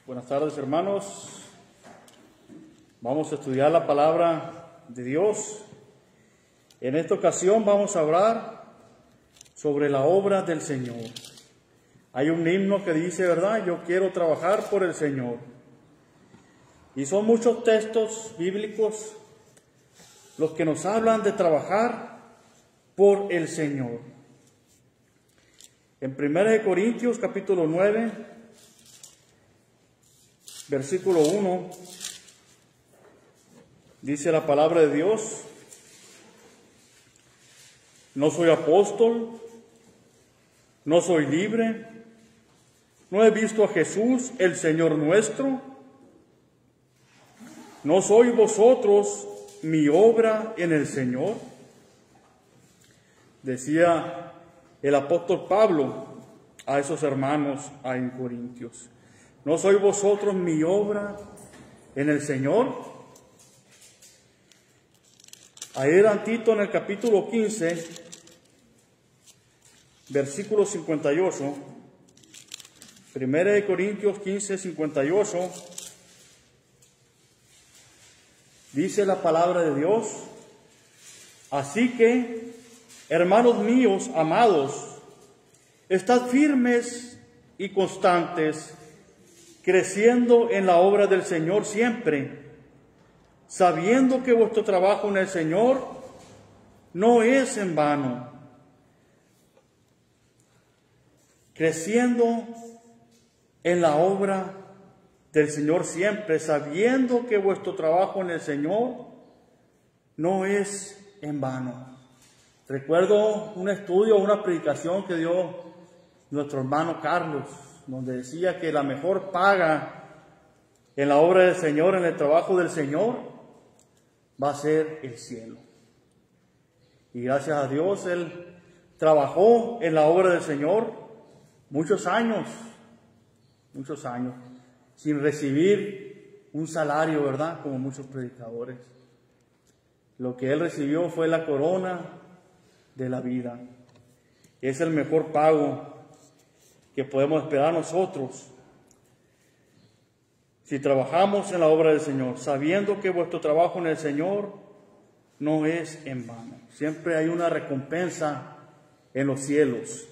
Buenas tardes, hermanos. Vamos a estudiar la palabra de Dios. En esta ocasión vamos a hablar sobre la obra del Señor. Hay un himno que dice, ¿verdad? Yo quiero trabajar por el Señor. Y son muchos textos bíblicos los que nos hablan de trabajar por el Señor. En 1 Corintios capítulo 9, versículo 1, dice la palabra de Dios: no soy apóstol, no soy libre, no he visto a Jesús, el Señor nuestro, no sois vosotros mi obra en el Señor. Decía el apóstol Pablo a esos hermanos en Corintios: ¿no sois vosotros mi obra en el Señor? Ayer en Tito, en el capítulo 15, versículo 58, 1 Corintios 15, 58, dice la palabra de Dios: así que, hermanos míos amados, estad firmes y constantes, creciendo en la obra del Señor siempre, sabiendo que vuestro trabajo en el Señor no es en vano. Creciendo en la obra del Señor siempre, sabiendo que vuestro trabajo en el Señor no es en vano. Recuerdo un estudio, una predicación que dio nuestro hermano Carlos, donde decía que la mejor paga en la obra del Señor, en el trabajo del Señor, va a ser el cielo. Y gracias a Dios, él trabajó en la obra del Señor muchos años, sin recibir un salario, ¿verdad? Como muchos predicadores. Lo que él recibió fue la corona de la vida. Es el mejor pago que podemos esperar nosotros si trabajamos en la obra del Señor, sabiendo que vuestro trabajo en el Señor no es en vano. Siempre hay una recompensa en los cielos.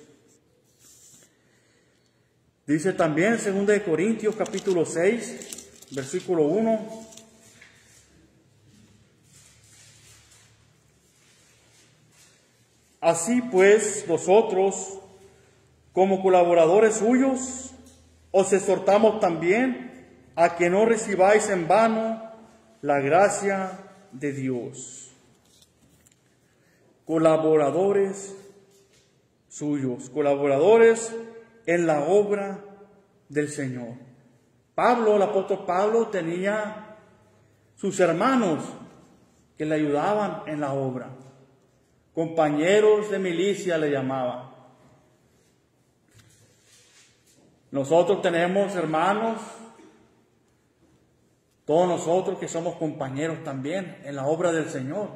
Dice también 2 Corintios capítulo 6, versículo 1. Así pues, nosotros, como colaboradores suyos, os exhortamos también a que no recibáis en vano la gracia de Dios. Colaboradores suyos, colaboradores en la obra del Señor. Pablo, el apóstol Pablo, tenía sus hermanos que le ayudaban en la obra. Compañeros de milicia le llamaban. Nosotros tenemos hermanos, todos nosotros que somos compañeros también en la obra del Señor.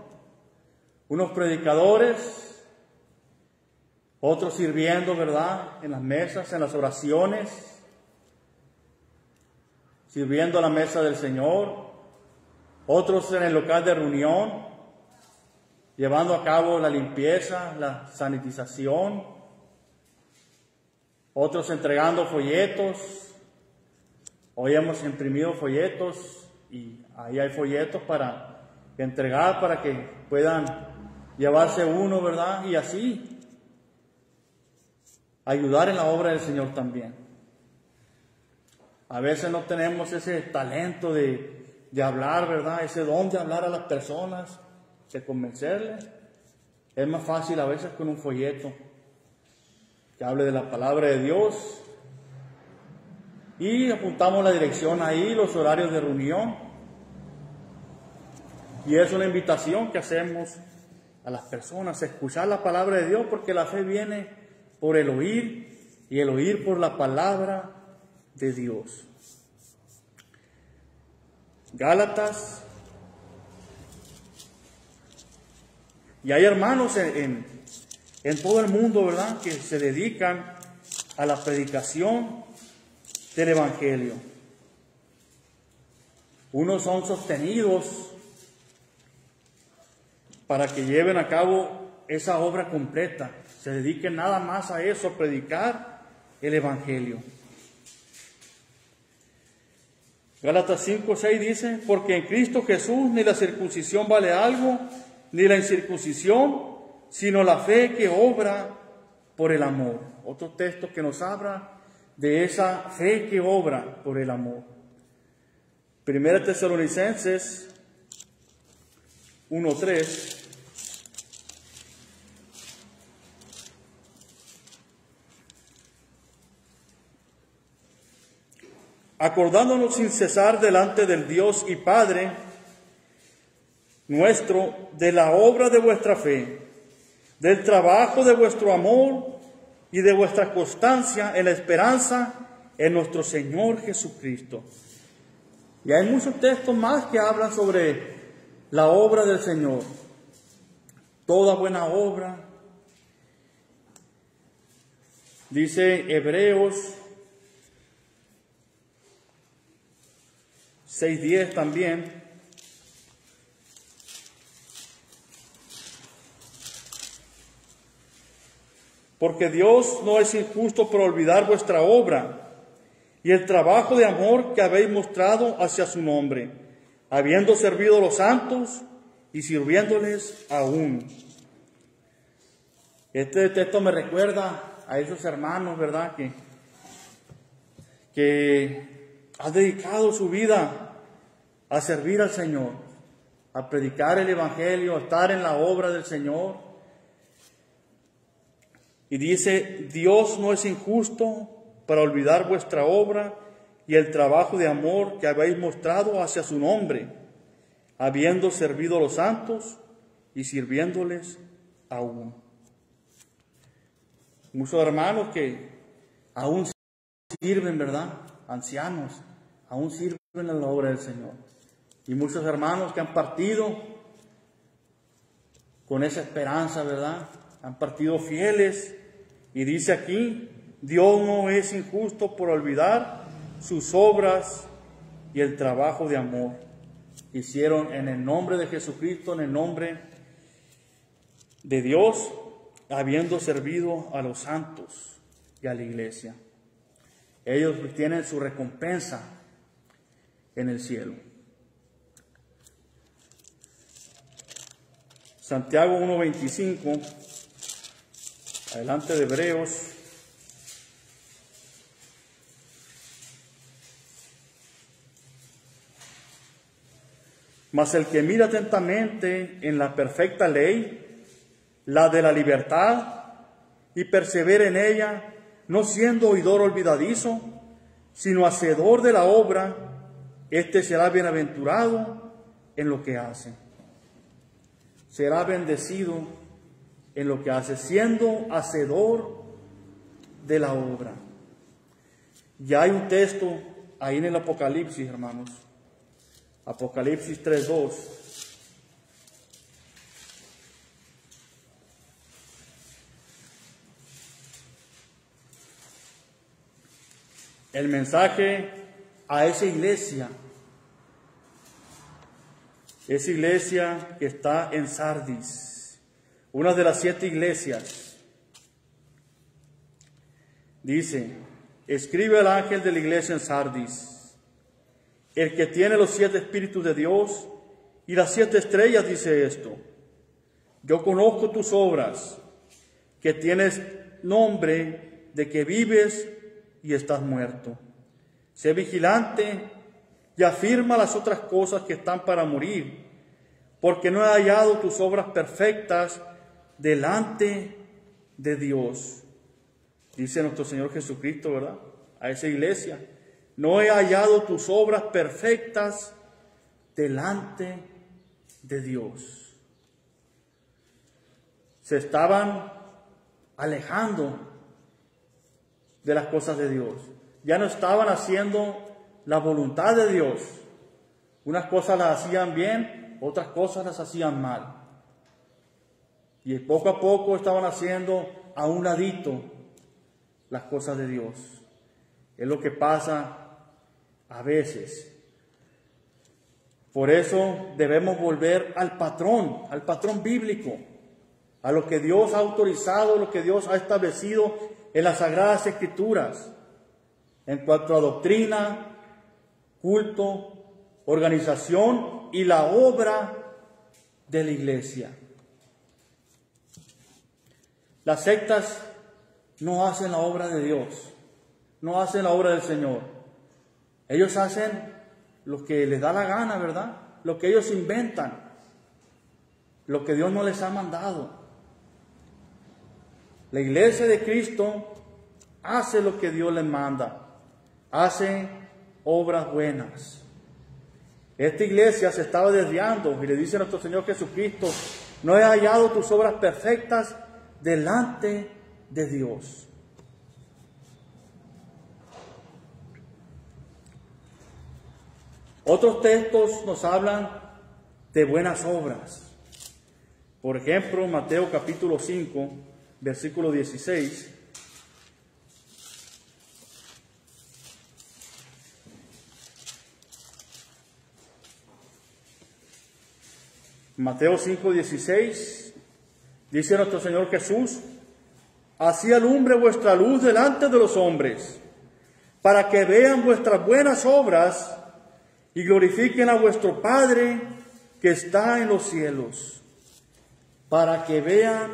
Unos predicadores, otros sirviendo, ¿verdad?, en las mesas, en las oraciones, sirviendo a la mesa del Señor. Otros en el local de reunión, llevando a cabo la limpieza, la sanitización. Otros entregando folletos. Hoy hemos imprimido folletos y ahí hay folletos para entregar, para que puedan llevarse uno, ¿verdad? Y así ayudar en la obra del Señor también. A veces no tenemos ese talento de hablar, ¿verdad? Ese don de hablar a las personas, de convencerles. Es más fácil a veces con un folleto que hable de la palabra de Dios. Y apuntamos la dirección ahí, los horarios de reunión. Y es una invitación que hacemos a las personas a escuchar la palabra de Dios, porque la fe viene por el oír y el oír por la palabra de Dios. Gálatas. Y hay hermanos en todo el mundo, ¿verdad?, que se dedican a la predicación del Evangelio. Unos son sostenidos para que lleven a cabo esa obra completa, se dediquen nada más a eso, a predicar el Evangelio. Gálatas 5:6 dice, porque en Cristo Jesús ni la circuncisión vale algo, ni la incircuncisión, sino la fe que obra por el amor. Otro texto que nos habla de esa fe que obra por el amor. Primera Tesalonicenses 1:3. Acordándonos sin cesar delante del Dios y Padre nuestro de la obra de vuestra fe, del trabajo de vuestro amor y de vuestra constancia en la esperanza en nuestro Señor Jesucristo. Y hay muchos textos más que hablan sobre la obra del Señor. Toda buena obra. Dice Hebreos 6:10 también. Porque Dios no es injusto por olvidar vuestra obra y el trabajo de amor que habéis mostrado hacia su nombre, habiendo servido a los santos y sirviéndoles aún. Este texto me recuerda a esos hermanos, ¿verdad?, que han dedicado su vida a servir al Señor, a predicar el Evangelio, a estar en la obra del Señor. Y dice, Dios no es injusto para olvidar vuestra obra y el trabajo de amor que habéis mostrado hacia su nombre, habiendo servido a los santos y sirviéndoles aún. Muchos hermanos que aún sirven, ¿verdad? Ancianos, aún sirven en la obra del Señor. Y muchos hermanos que han partido con esa esperanza, ¿verdad? Han partido fieles. Y dice aquí, Dios no es injusto por olvidar sus obras y el trabajo de amor que hicieron en el nombre de Jesucristo, en el nombre de Dios, habiendo servido a los santos y a la iglesia. Ellos tienen su recompensa en el cielo. Santiago 1:25, adelante de Hebreos. Mas el que mira atentamente en la perfecta ley, la de la libertad, y persevera en ella, no siendo oidor olvidadizo, sino hacedor de la obra, éste será bienaventurado en lo que hace. Será bendecido en lo que hace, siendo hacedor de la obra. Ya hay un texto ahí en el Apocalipsis, hermanos. Apocalipsis 3:2. El mensaje a esa iglesia que está en Sardis, una de las 7 iglesias. Dice, escribe al ángel de la iglesia en Sardis, el que tiene los 7 espíritus de Dios y las 7 estrellas, dice esto: yo conozco tus obras, que tienes nombre de que vives y estás muerto. Sé vigilante y afirma las otras cosas que están para morir, porque no he hallado tus obras perfectas delante de Dios. Dice nuestro Señor Jesucristo, ¿verdad?, a esa iglesia: no he hallado tus obras perfectas delante de Dios. Se estaban alejando de las cosas de Dios. Ya no estaban haciendo la voluntad de Dios. Unas cosas las hacían bien, otras cosas las hacían mal. Y poco a poco estaban haciendo a un ladito las cosas de Dios. Es lo que pasa a veces. Por eso debemos volver al patrón bíblico, a lo que Dios ha autorizado, lo que Dios ha establecido en las Sagradas Escrituras, en cuanto a doctrina, culto, organización y la obra de la iglesia. Las sectas no hacen la obra de Dios, no hacen la obra del Señor. Ellos hacen lo que les da la gana, ¿verdad? Lo que ellos inventan, lo que Dios no les ha mandado. La iglesia de Cristo hace lo que Dios les manda, hace obras buenas. Esta iglesia se estaba desviando y le dice a nuestro Señor Jesucristo: no he hallado tus obras perfectas delante de Dios. Otros textos nos hablan de buenas obras. Por ejemplo, Mateo capítulo 5, versículo 16. Mateo 5, 16, dice nuestro Señor Jesús: así alumbre vuestra luz delante de los hombres, para que vean vuestras buenas obras y glorifiquen a vuestro Padre que está en los cielos. Para que vean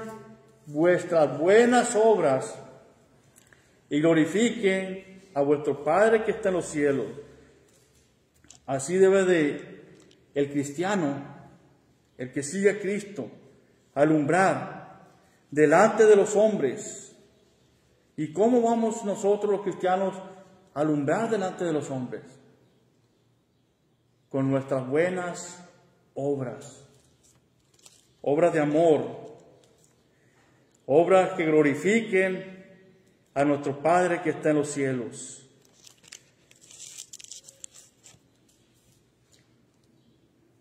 vuestras buenas obras y glorifiquen a vuestro Padre que está en los cielos. Así debe de el cristiano, el que sigue a Cristo, alumbrar delante de los hombres. ¿Y cómo vamos nosotros los cristianos a alumbrar delante de los hombres? Con nuestras buenas obras, obras de amor, obras que glorifiquen a nuestro Padre que está en los cielos.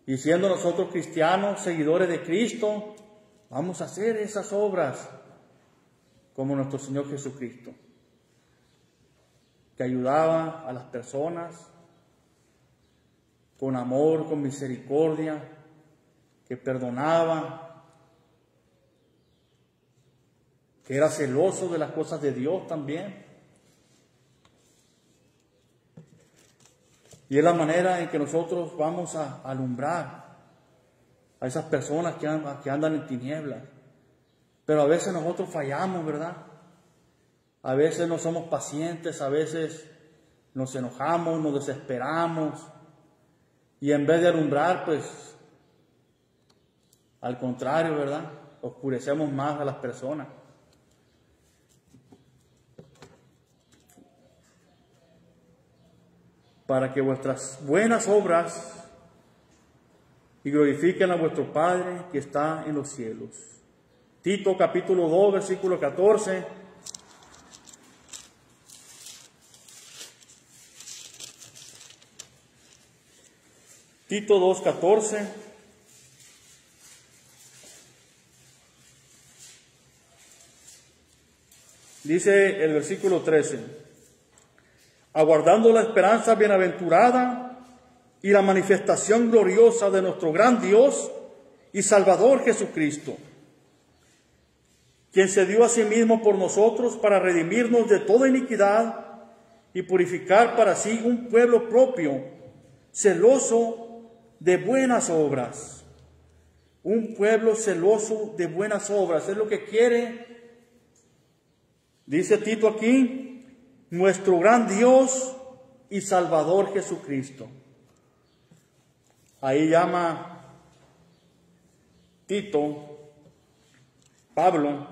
Y siendo nosotros cristianos, seguidores de Cristo, vamos a hacer esas obras como nuestro Señor Jesucristo, que ayudaba a las personas con amor, con misericordia, que perdonaba, que era celoso de las cosas de Dios también. Y es la manera en que nosotros vamos a alumbrar a esas personas que andan en tinieblas. Pero a veces nosotros fallamos, ¿verdad? A veces no somos pacientes, a veces nos enojamos, nos desesperamos. Y en vez de alumbrar, pues, al contrario, ¿verdad? Oscurecemos más a las personas. Para que vuestras buenas obras y glorifiquen a vuestro Padre que está en los cielos. Tito capítulo 2, versículo 14. Tito 2, 14. Dice el versículo 13. Aguardando la esperanza bienaventurada y la manifestación gloriosa de nuestro gran Dios y Salvador Jesucristo, quien se dio a sí mismo por nosotros para redimirnos de toda iniquidad y purificar para sí un pueblo propio, celoso de buenas obras. Un pueblo celoso de buenas obras, es lo que quiere, dice Tito aquí, nuestro gran Dios y Salvador Jesucristo. Ahí llama Tito, Pablo,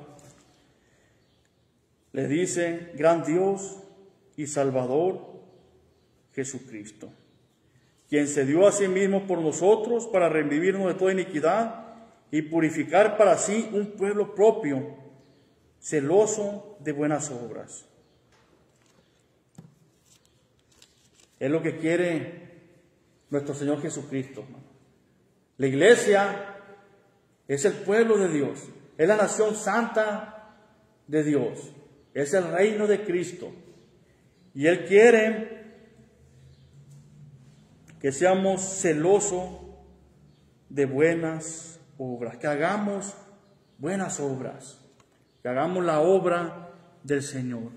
le dice gran Dios y Salvador Jesucristo, quien se dio a sí mismo por nosotros para redimirnos de toda iniquidad y purificar para sí un pueblo propio, celoso de buenas obras. Es lo que quiere nuestro Señor Jesucristo, hermano. La iglesia es el pueblo de Dios, es la nación santa de Dios, es el reino de Cristo. Y Él quiere que seamos celosos de buenas obras, que hagamos buenas obras, que hagamos la obra del Señor.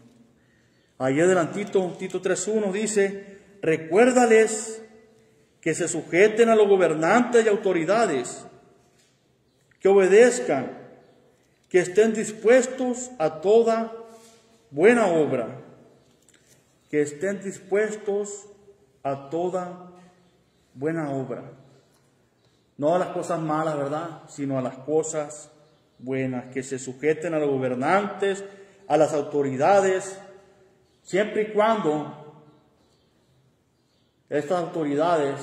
Ahí adelantito, Tito 3:1 dice, recuérdales que se sujeten a los gobernantes y autoridades, que obedezcan, que estén dispuestos a toda buena obra, que estén dispuestos a toda buena obra. No a las cosas malas, ¿verdad? Sino a las cosas buenas, que se sujeten a los gobernantes, a las autoridades, siempre y cuando estas autoridades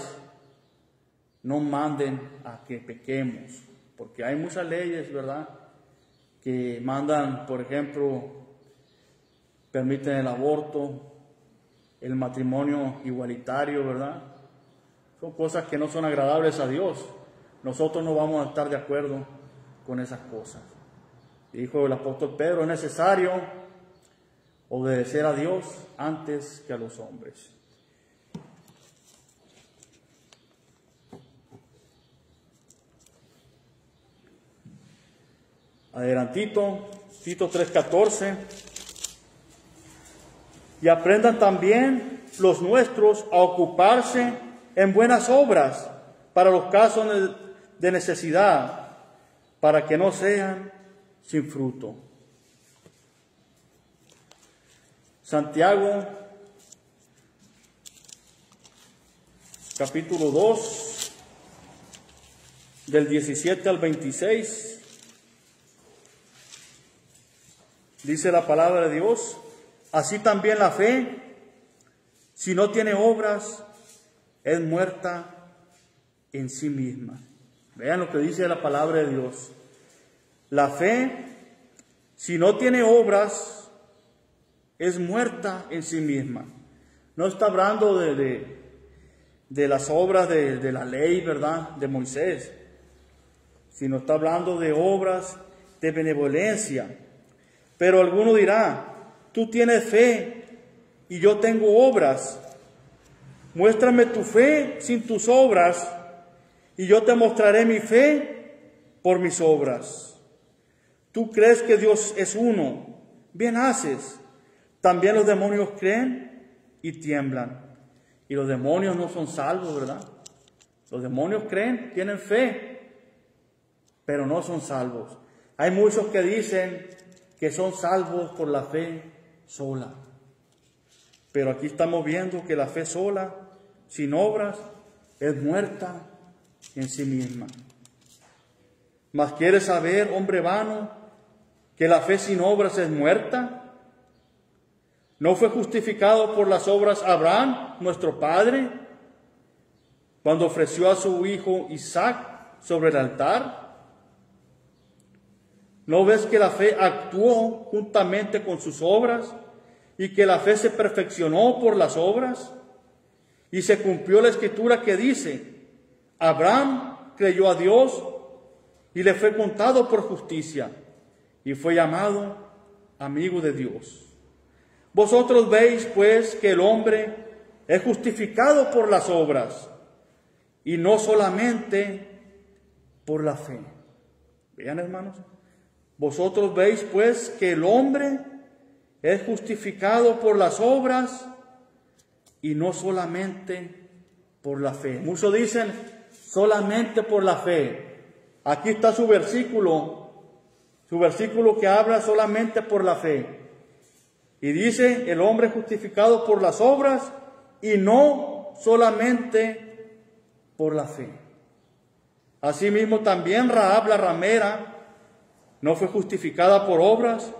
no manden a que pequemos, porque hay muchas leyes, ¿verdad?, que mandan, por ejemplo, permiten el aborto, el matrimonio igualitario, ¿verdad? Son cosas que no son agradables a Dios. Nosotros no vamos a estar de acuerdo con esas cosas. Dijo el apóstol Pedro, es necesario obedecer a Dios antes que a los hombres. Adelantito, Tito 3:14. Y aprendan también los nuestros a ocuparse en buenas obras para los casos de necesidad, para que no sean sin fruto. Santiago, capítulo 2, del 17 al 26. Dice la palabra de Dios, así también la fe, si no tiene obras, es muerta en sí misma. Vean lo que dice la palabra de Dios. La fe, si no tiene obras, es muerta en sí misma. No está hablando de las obras de la ley, ¿verdad?, de Moisés, sino está hablando de obras de benevolencia. Pero alguno dirá, tú tienes fe y yo tengo obras. Muéstrame tu fe sin tus obras y yo te mostraré mi fe por mis obras. Tú crees que Dios es uno, bien haces. También los demonios creen y tiemblan. Y los demonios no son salvos, ¿verdad? Los demonios creen, tienen fe, pero no son salvos. Hay muchos que dicen que son salvos por la fe sola. Pero aquí estamos viendo que la fe sola, sin obras, es muerta en sí misma. ¿Mas quieres saber, hombre vano, que la fe sin obras es muerta? ¿No fue justificado por las obras Abraham, nuestro padre, cuando ofreció a su hijo Isaac sobre el altar? ¿No ves que la fe actuó juntamente con sus obras y que la fe se perfeccionó por las obras? Y se cumplió la escritura que dice, Abraham creyó a Dios y le fue contado por justicia y fue llamado amigo de Dios. Vosotros veis pues que el hombre es justificado por las obras y no solamente por la fe. Vean, hermanos. Vosotros veis pues que el hombre es justificado por las obras y no solamente por la fe. Muchos dicen solamente por la fe. Aquí está su versículo que habla solamente por la fe. Y dice, el hombre es justificado por las obras y no solamente por la fe. Asimismo también Rahab la ramera no fue justificada por obras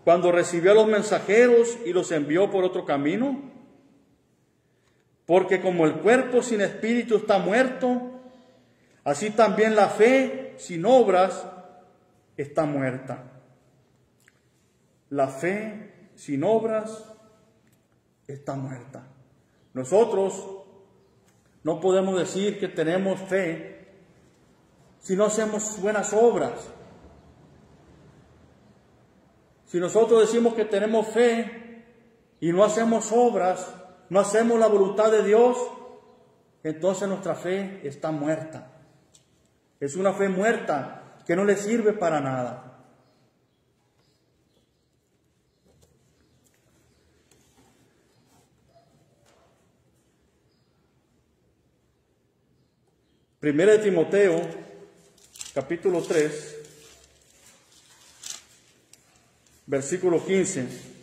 cuando recibió a los mensajeros y los envió por otro camino. Porque como el cuerpo sin espíritu está muerto, así también la fe sin obras está muerta. La fe sin obras está muerta. Nosotros no podemos decir que tenemos fe si no hacemos buenas obras. Si nosotros decimos que tenemos fe y no hacemos obras, no hacemos la voluntad de Dios, entonces nuestra fe está muerta. Es una fe muerta que no le sirve para nada. Primera de Timoteo, capítulo 3, versículo 15.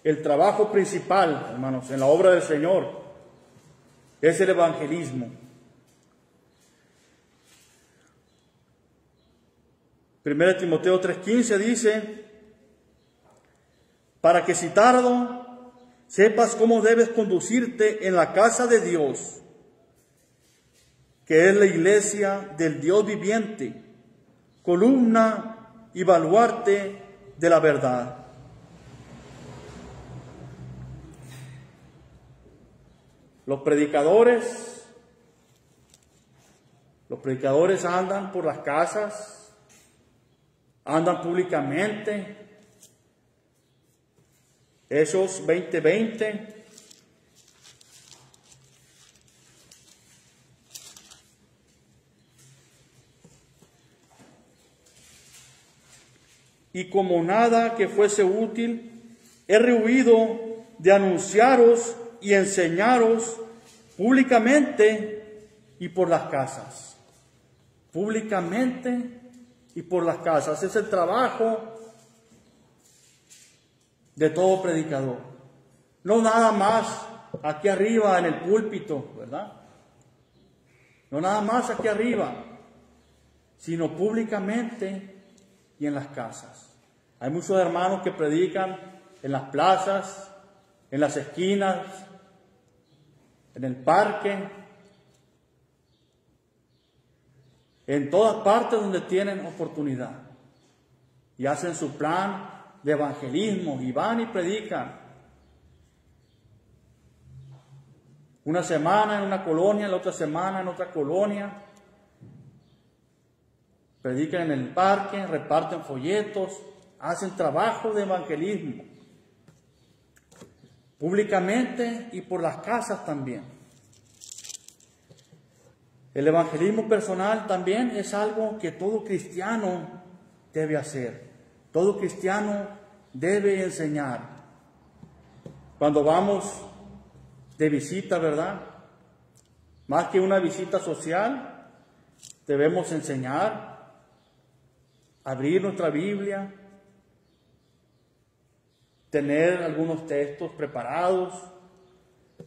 El trabajo principal, hermanos, en la obra del Señor es el evangelismo. Primera de Timoteo 3:15 dice, para que si tardo sepas cómo debes conducirte en la casa de Dios, que es la iglesia del Dios viviente, columna y baluarte de la verdad. Los predicadores andan por las casas, andan públicamente. Hechos 20:20. Y como nada que fuese útil, he rehuido de anunciaros y enseñaros públicamente y por las casas. Públicamente y por las casas. Es el trabajo de todo predicador. No nada más aquí arriba en el púlpito, ¿verdad? No nada más aquí arriba, sino públicamente y en las casas. Hay muchos hermanos que predican en las plazas, en las esquinas, en el parque, en todas partes donde tienen oportunidad. Y hacen su plan de evangelismo y van y predican. Una semana en una colonia, la otra semana en otra colonia. Predican en el parque, reparten folletos, hacen trabajo de evangelismo. Públicamente y por las casas también. El evangelismo personal también es algo que todo cristiano debe hacer. Todo cristiano debe enseñar. Cuando vamos de visita, ¿verdad? Más que una visita social, debemos enseñar, abrir nuestra Biblia, tener algunos textos preparados,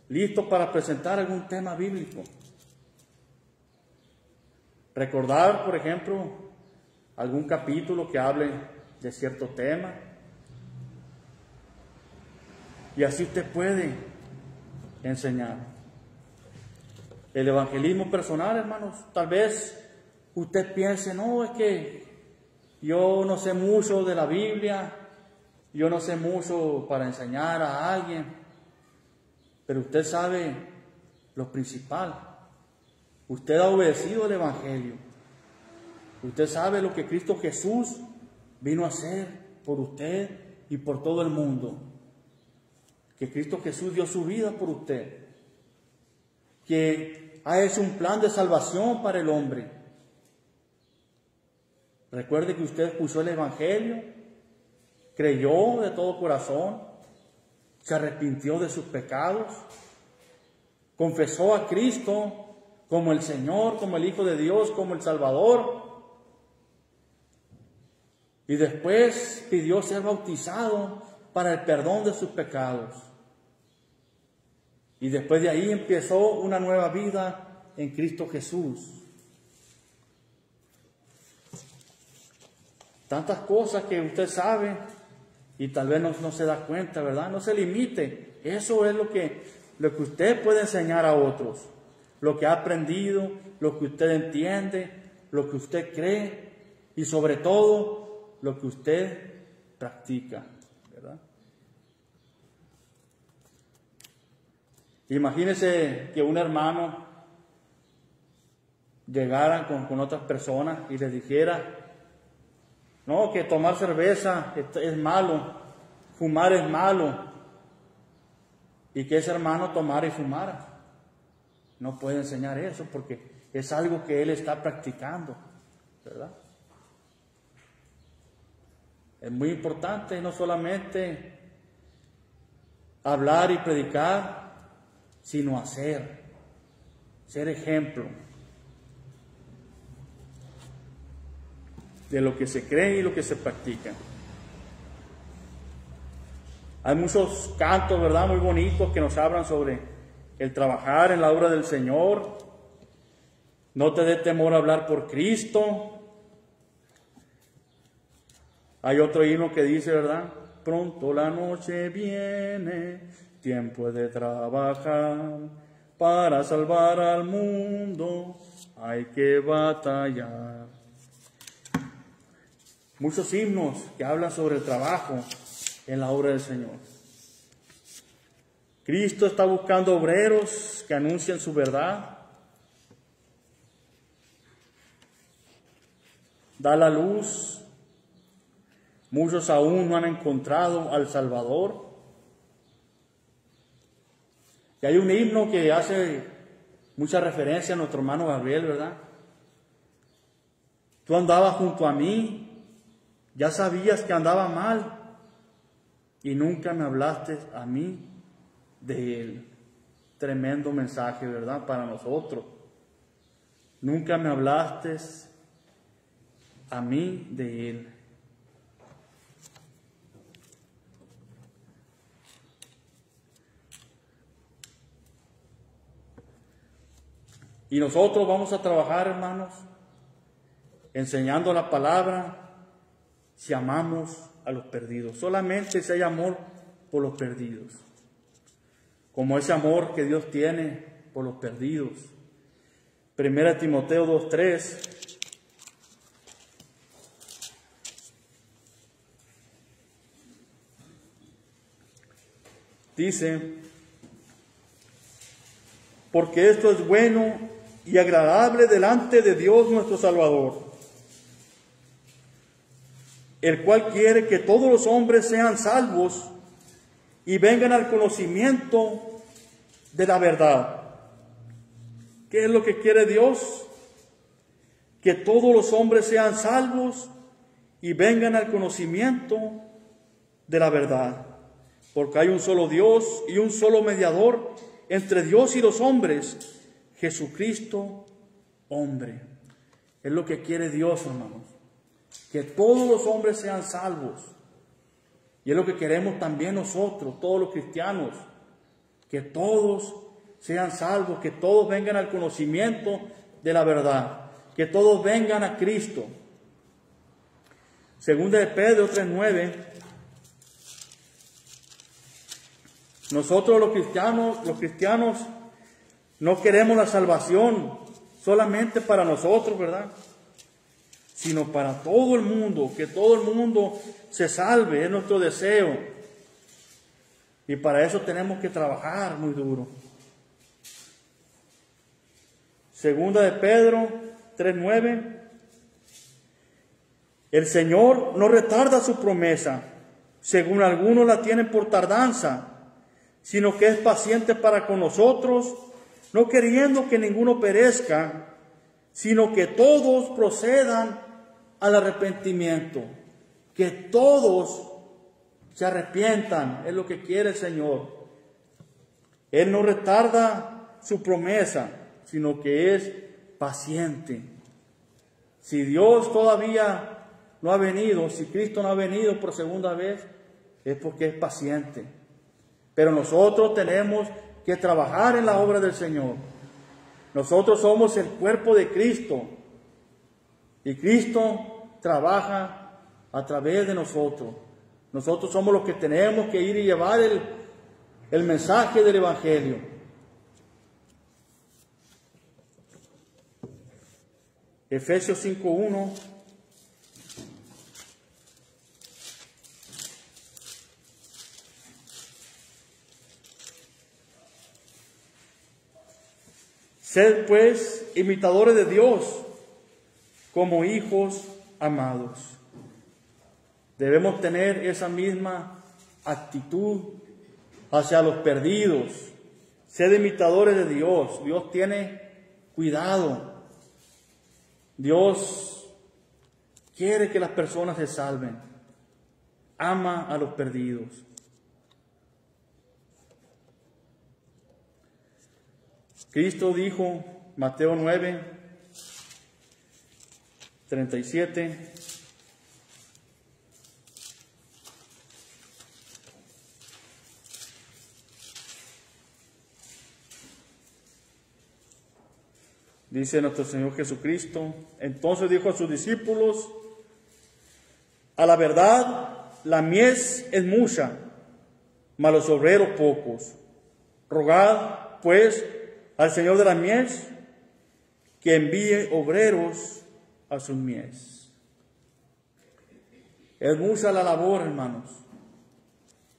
listos para presentar algún tema bíblico. Recordar, por ejemplo, algún capítulo que hable de cierto tema. Y así usted puede enseñar. El evangelismo personal, hermanos, tal vez usted piense, no, es que yo no sé mucho de la Biblia, yo no sé mucho para enseñar a alguien, pero usted sabe lo principal. Usted ha obedecido el Evangelio. Usted sabe lo que Cristo Jesús vino a hacer por usted y por todo el mundo. Que Cristo Jesús dio su vida por usted. Que ha hecho un plan de salvación para el hombre. Recuerde que usted escuchó el Evangelio, creyó de todo corazón, se arrepintió de sus pecados, confesó a Cristo como el Señor, como el Hijo de Dios, como el Salvador, y después pidió ser bautizado para el perdón de sus pecados. Y después de ahí empezó una nueva vida en Cristo Jesús. Tantas cosas que usted sabe y tal vez no se da cuenta, ¿verdad? No se limite. Eso es lo que usted puede enseñar a otros. Lo que ha aprendido, lo que usted entiende, lo que usted cree y sobre todo lo que usted practica, ¿verdad? Imagínese que un hermano llegara con otras personas y les dijera, no, que tomar cerveza es malo, fumar es malo y que ese hermano tomara y fumara. No puede enseñar eso porque es algo que él está practicando, ¿verdad? Es muy importante no solamente hablar y predicar, sino hacer, ser ejemplo de lo que se cree y lo que se practica. Hay muchos cantos, ¿verdad?, muy bonitos que nos hablan sobre el trabajar en la obra del Señor. No te dé temor a hablar por Cristo. Hay otro himno que dice, ¿verdad? Pronto la noche viene, tiempo es de trabajar, para salvar al mundo hay que batallar. Muchos himnos que hablan sobre el trabajo en la obra del Señor. Cristo está buscando obreros que anuncien su verdad. Da la luz. Muchos aún no han encontrado al Salvador. Y hay un himno que hace mucha referencia a nuestro hermano Gabriel, ¿verdad? Tú andabas junto a mí, ya sabías que andaba mal y nunca me hablaste a mí de él. Tremendo mensaje, ¿verdad?, para nosotros. Nunca me hablaste a mí de él. Y nosotros vamos a trabajar, hermanos, enseñando la palabra, si amamos a los perdidos. Solamente si hay amor por los perdidos. Como ese amor que Dios tiene por los perdidos. 1 Timoteo 2:3. Dice, porque esto es bueno y agradable delante de Dios nuestro Salvador, el cual quiere que todos los hombres sean salvos y vengan al conocimiento de la verdad. ¿Qué es lo que quiere Dios? Que todos los hombres sean salvos y vengan al conocimiento de la verdad. Porque hay un solo Dios y un solo mediador entre Dios y los hombres, Jesucristo, hombre. Es lo que quiere Dios, hermanos. Que todos los hombres sean salvos. Y es lo que queremos también nosotros, todos los cristianos. Que todos sean salvos, que todos vengan al conocimiento de la verdad. Que todos vengan a Cristo. Segunda de Pedro 3:9. Nosotros los cristianos no queremos la salvación solamente para nosotros, ¿verdad?, sino para todo el mundo, que todo el mundo se salve, es nuestro deseo. Y para eso tenemos que trabajar muy duro. Segunda de Pedro 3:9. El Señor no retarda su promesa, según algunos la tienen por tardanza, sino que es paciente para con nosotros, no queriendo que ninguno perezca, sino que todos procedan al arrepentimiento. Que todos se arrepientan, es lo que quiere el Señor. Él no retarda su promesa, sino que es paciente. Si Dios todavía no ha venido, si Cristo no ha venido por segunda vez, es porque es paciente. Pero nosotros tenemos que trabajar en la obra del Señor. Nosotros somos el cuerpo de Cristo. Y Cristo trabaja a través de nosotros. Nosotros somos los que tenemos que ir y llevar el mensaje del Evangelio. Efesios 5:1. Sed pues imitadores de Dios como hijos amados. Debemos tener esa misma actitud hacia los perdidos. Sed imitadores de Dios. Dios tiene cuidado. Dios quiere que las personas se salven. Ama a los perdidos. Cristo dijo, Mateo 9, 37, dice nuestro Señor Jesucristo, entonces dijo a sus discípulos, a la verdad, la mies es mucha, mas los obreros pocos. Rogad, pues, al Señor de la mies, que envíe obreros a sus mies. Es mucha la labor, hermanos,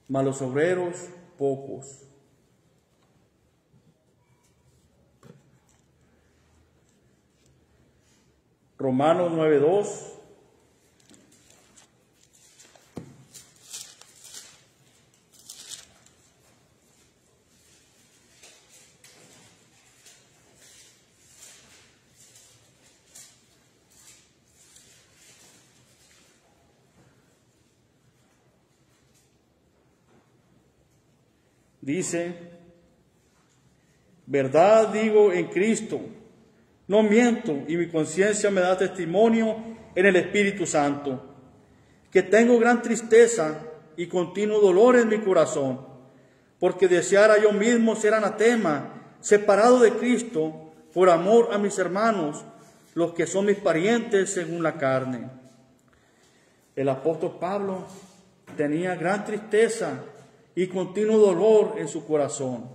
mas los obreros pocos. Romanos 9:2. Dice, verdad digo en Cristo, no miento, y mi conciencia me da testimonio en el Espíritu Santo, que tengo gran tristeza y continuo dolor en mi corazón, porque deseara yo mismo ser anatema, separado de Cristo, por amor a mis hermanos, los que son mis parientes según la carne. El apóstol Pablo tenía gran tristeza y continuo dolor en su corazón.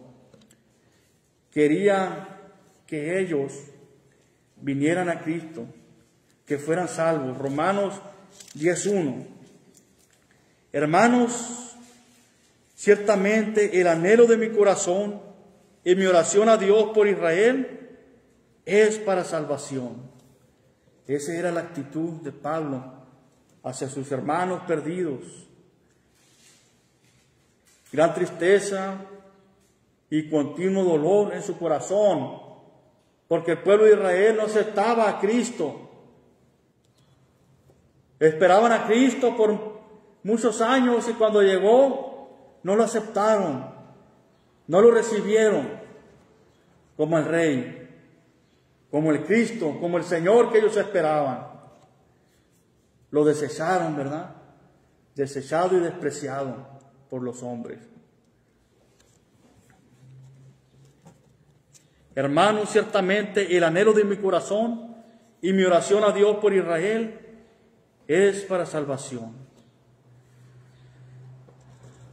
Quería que ellos vinieran a Cristo, que fueran salvos. Romanos 10:1. Hermanos, ciertamente el anhelo de mi corazón y mi oración a Dios por Israel es para salvación. Esa era la actitud de Pablo hacia sus hermanos perdidos. Gran tristeza y continuo dolor en su corazón, porque el pueblo de Israel no aceptaba a Cristo. Esperaban a Cristo por muchos años y cuando llegó no lo aceptaron, no lo recibieron como el Rey, como el Cristo, como el Señor que ellos esperaban. Lo desecharon, ¿verdad? Desechado y despreciado por los hombres. Hermanos, ciertamente el anhelo de mi corazón y mi oración a Dios por Israel es para salvación.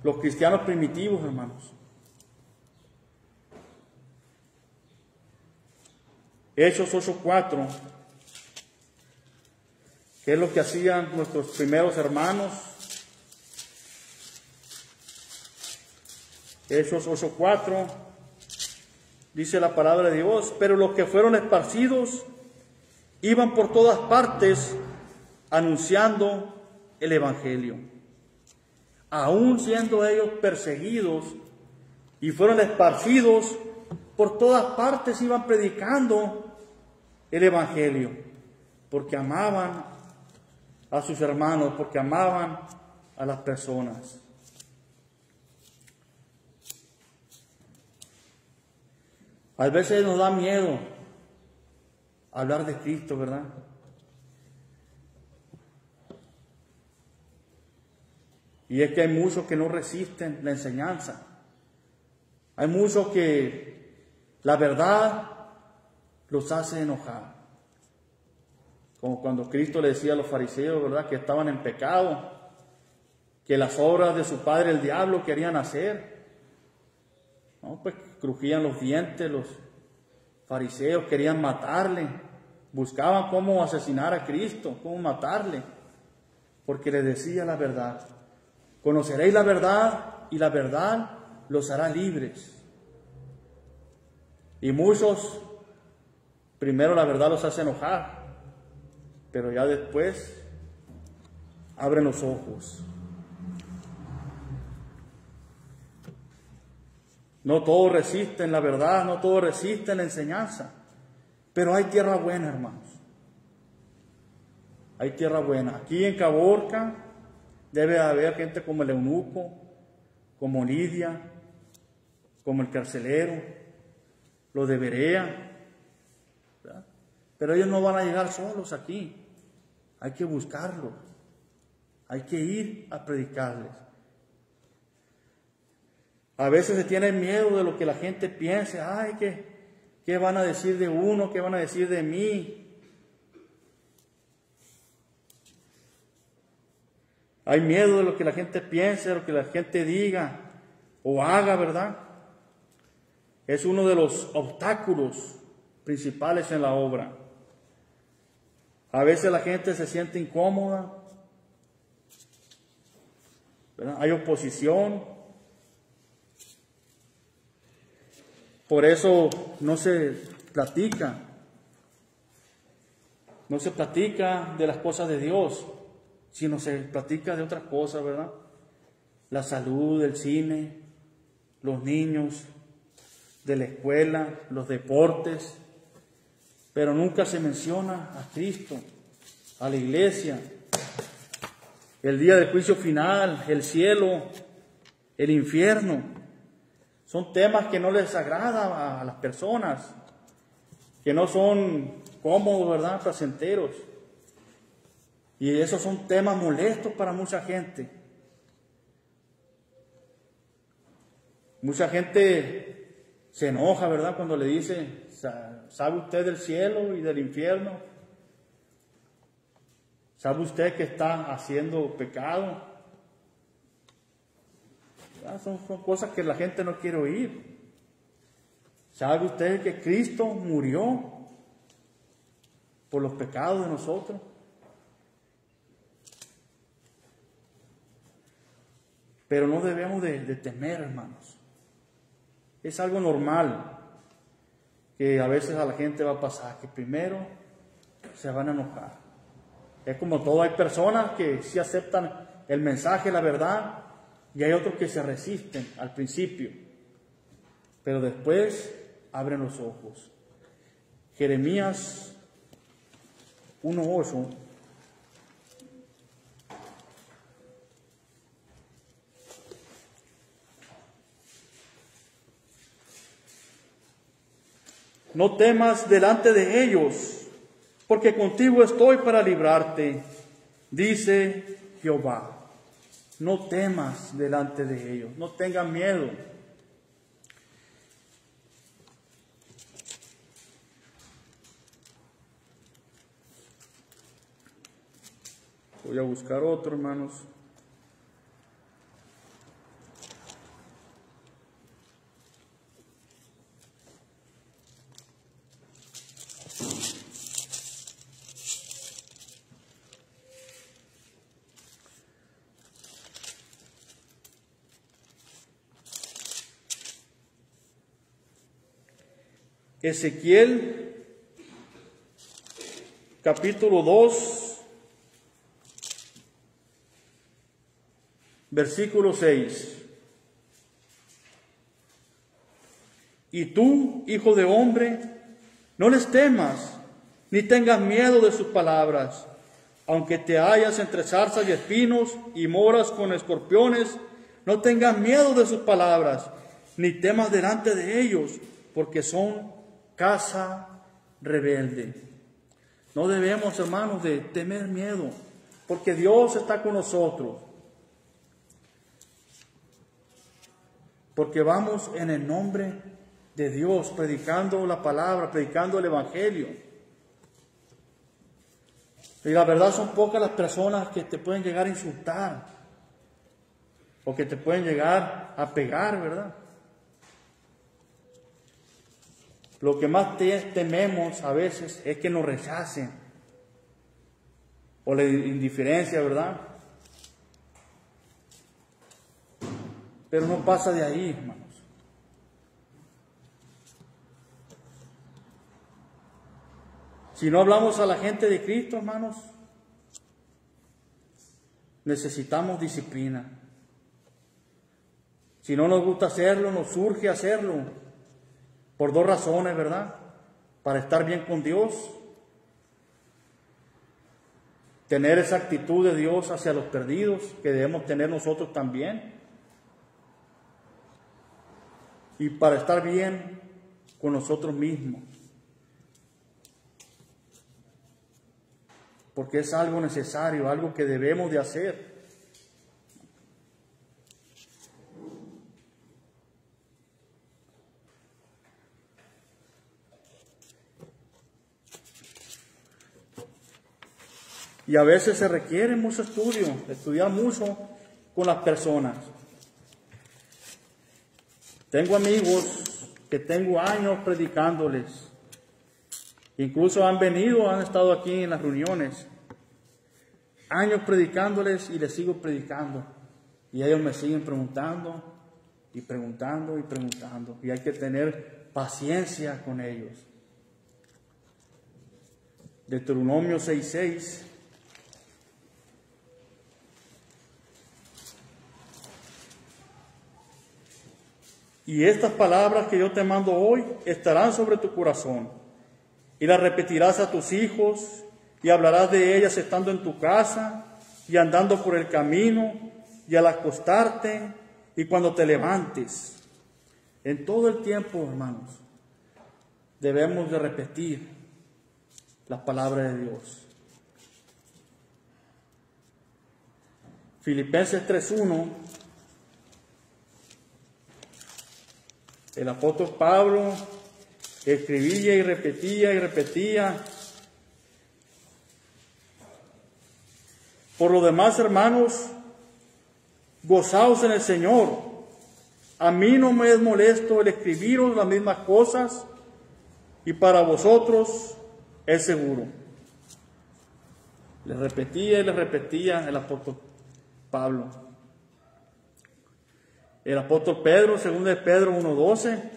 Los cristianos primitivos, hermanos. Hechos 8:4, ¿qué es lo que hacían nuestros primeros hermanos? Hechos 8:4, dice la palabra de Dios, pero los que fueron esparcidos iban por todas partes anunciando el Evangelio. Aún siendo ellos perseguidos y fueron esparcidos, por todas partes iban predicando el Evangelio, porque amaban a sus hermanos, porque amaban a las personas. A veces nos da miedo hablar de Cristo, ¿verdad? Y es que hay muchos que no resisten la enseñanza. Hay muchos que la verdad los hace enojar. Como cuando Cristo le decía a los fariseos, ¿verdad?, que estaban en pecado, que las obras de su padre el diablo querían hacer. No, pues crujían los dientes, los fariseos querían matarle, buscaban cómo asesinar a Cristo, cómo matarle, porque les decía la verdad. Conoceréis la verdad y la verdad los hará libres. Y muchos, primero la verdad los hace enojar, pero ya después abren los ojos. No todos resisten la verdad, no todos resisten la enseñanza. Pero hay tierra buena, hermanos. Hay tierra buena. Aquí en Caborca debe haber gente como el eunuco, como Lidia, como el carcelero, los de Berea, ¿verdad? Pero ellos no van a llegar solos aquí. Hay que buscarlos. Hay que ir a predicarles. A veces se tiene miedo de lo que la gente piense. Ay, ¿qué van a decir de uno? ¿Qué van a decir de mí? Hay miedo de lo que la gente piense, de lo que la gente diga o haga, ¿verdad? Es uno de los obstáculos principales en la obra. A veces la gente se siente incómoda, ¿verdad? Hay oposición. Por eso no se platica de las cosas de Dios, sino se platica de otras cosas, ¿verdad? La salud, el cine, los niños, de la escuela, los deportes, pero nunca se menciona a Cristo, a la iglesia, el día del juicio final, el cielo, el infierno. Son temas que no les agrada a las personas, que no son cómodos, ¿verdad?, placenteros. Y esos son temas molestos para mucha gente. Mucha gente se enoja, ¿verdad?, cuando le dice, ¿sabe usted del cielo y del infierno? ¿Sabe usted que está haciendo pecado? Son cosas que la gente no quiere oír. ¿Sabe usted que Cristo murió por los pecados de nosotros? Pero no debemos de temer, hermanos. Es algo normal que a veces a la gente va a pasar, que primero se van a enojar. Es como todo, hay personas que sí aceptan el mensaje, la verdad, y hay otros que se resisten al principio, pero después abren los ojos. Jeremías 1:8. No temas delante de ellos, porque contigo estoy para librarte, dice Jehová. No temas delante de ellos, no tengan miedo. Voy a buscar otro, hermanos. Ezequiel, capítulo 2, versículo 6. Y tú, hijo de hombre, no les temas, ni tengas miedo de sus palabras, aunque te hallas entre zarzas y espinos y moras con escorpiones, no tengas miedo de sus palabras, ni temas delante de ellos, porque son casa rebelde. No debemos, hermanos, de temer miedo, porque Dios está con nosotros. Porque vamos en el nombre de Dios, predicando la palabra, predicando el evangelio. Y la verdad son pocas las personas que te pueden llegar a insultar, o que te pueden llegar a pegar, ¿verdad? Lo que más tememos a veces es que nos rechacen, o la indiferencia, ¿verdad? Pero no pasa de ahí, hermanos. Si no hablamos a la gente de Cristo, hermanos, necesitamos disciplina. Si no nos gusta hacerlo, nos surge hacerlo. Por dos razones, ¿verdad? Para estar bien con Dios, tener esa actitud de Dios hacia los perdidos que debemos tener nosotros también, y para estar bien con nosotros mismos, porque es algo necesario, algo que debemos de hacer. Y a veces se requiere mucho estudio, estudiar mucho con las personas. Tengo amigos que tengo años predicándoles. Incluso han venido, han estado aquí en las reuniones. Años predicándoles y les sigo predicando. Y ellos me siguen preguntando y preguntando y preguntando. Y hay que tener paciencia con ellos. Deuteronomio 6:6. Y estas palabras que yo te mando hoy estarán sobre tu corazón, y las repetirás a tus hijos, y hablarás de ellas estando en tu casa, y andando por el camino, y al acostarte, y cuando te levantes. En todo el tiempo, hermanos, debemos de repetir las palabras de Dios. Filipenses 3:1. El apóstol Pablo escribía y repetía y repetía. Por lo demás, hermanos, gozaos en el Señor. A mí no me es molesto el escribiros las mismas cosas, y para vosotros es seguro. Le repetía y le repetía el apóstol Pablo. El apóstol Pedro, 2 de Pedro 1:12.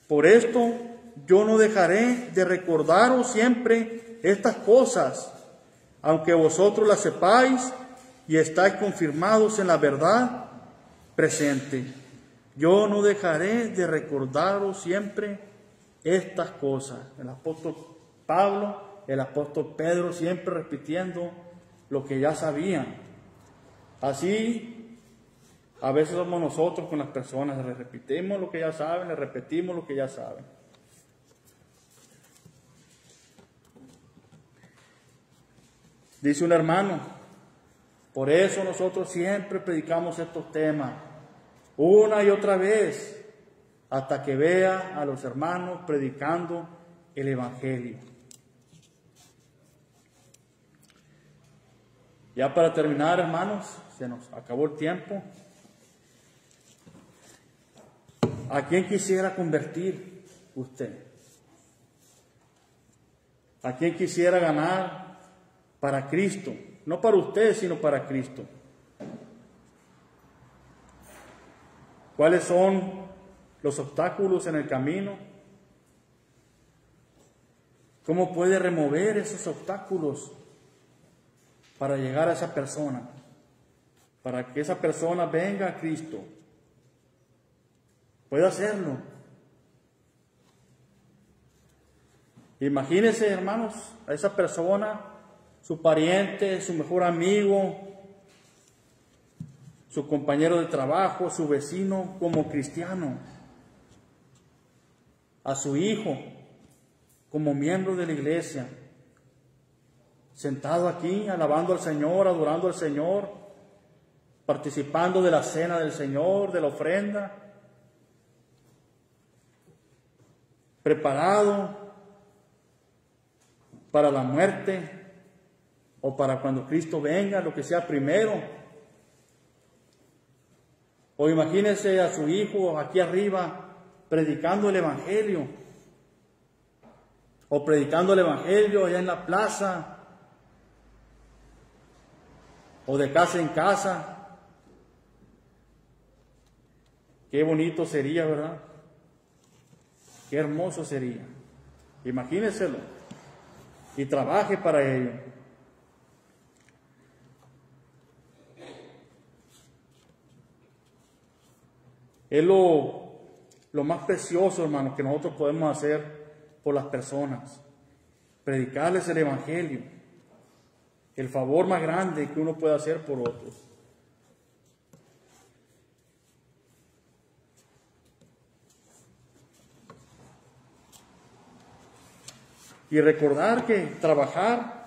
Por esto yo no dejaré de recordaros siempre estas cosas, aunque vosotros las sepáis y estáis confirmados en la verdad presente. Yo no dejaré de recordaros siempre estas cosas. El apóstol Pablo, el apóstol Pedro, siempre repitiendo lo que ya sabían. Así, a veces somos nosotros con las personas, les repetimos lo que ya saben, les repetimos lo que ya saben. Dice un hermano, por eso nosotros siempre predicamos estos temas, una y otra vez, hasta que vea a los hermanos predicando el Evangelio. Ya para terminar, hermanos, se nos acabó el tiempo. ¿A quién quisiera convertir usted? ¿A quién quisiera ganar para Cristo? No para usted, sino para Cristo. ¿Cuáles son los obstáculos en el camino? ¿Cómo puede remover esos obstáculos para llegar a esa persona? Para que esa persona venga a Cristo. Puede hacerlo. Imagínense, hermanos, a esa persona, su pariente, su mejor amigo, su compañero de trabajo, su vecino, como cristiano. A su hijo, como miembro de la iglesia, sentado aquí, alabando al Señor, adorando al Señor, participando de la cena del Señor, de la ofrenda, preparado para la muerte o para cuando Cristo venga, lo que sea primero. O imagínense a su hijo aquí arriba predicando el Evangelio, o predicando el Evangelio allá en la plaza, o de casa en casa. Qué bonito sería, ¿verdad? Qué hermoso sería. Imagínenselo y trabaje para ello. Es lo más precioso, hermanos, que nosotros podemos hacer por las personas. Predicarles el Evangelio. El favor más grande que uno puede hacer por otros. Y recordar que trabajar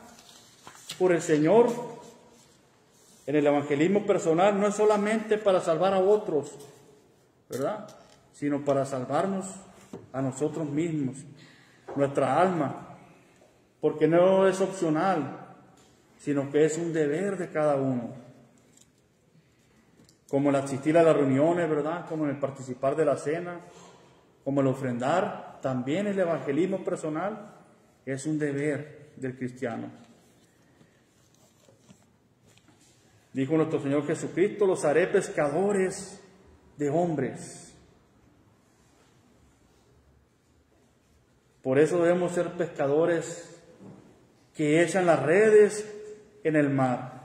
por el Señor en el evangelismo personal no es solamente para salvar a otros, ¿verdad? Sino para salvarnos a nosotros mismos, nuestra alma, porque no es opcional, sino que es un deber de cada uno. Como el asistir a las reuniones, ¿verdad? Como el participar de la cena, como el ofrendar, también el evangelismo personal es un deber del cristiano. Dijo nuestro Señor Jesucristo: los haré pescadores de hombres. Por eso debemos ser pescadores que echan las redes en el mar.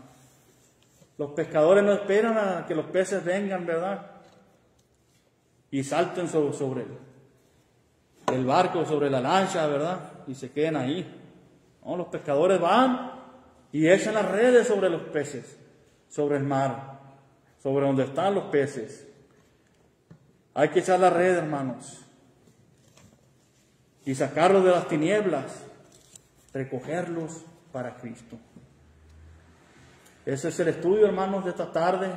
Los pescadores no esperan a que los peces vengan, ¿verdad? Y salten sobre el barco, sobre la lancha, ¿verdad? Y se queden ahí. No, los pescadores van y echan las redes sobre los peces, sobre el mar, sobre donde están los peces. Hay que echar la red, hermanos, y sacarlos de las tinieblas, recogerlos para Cristo. Ese es el estudio, hermanos, de esta tarde.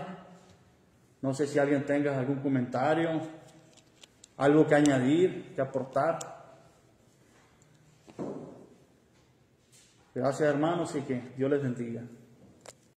No sé si alguien tenga algún comentario, algo que añadir, que aportar. Gracias, hermanos, y que Dios les bendiga.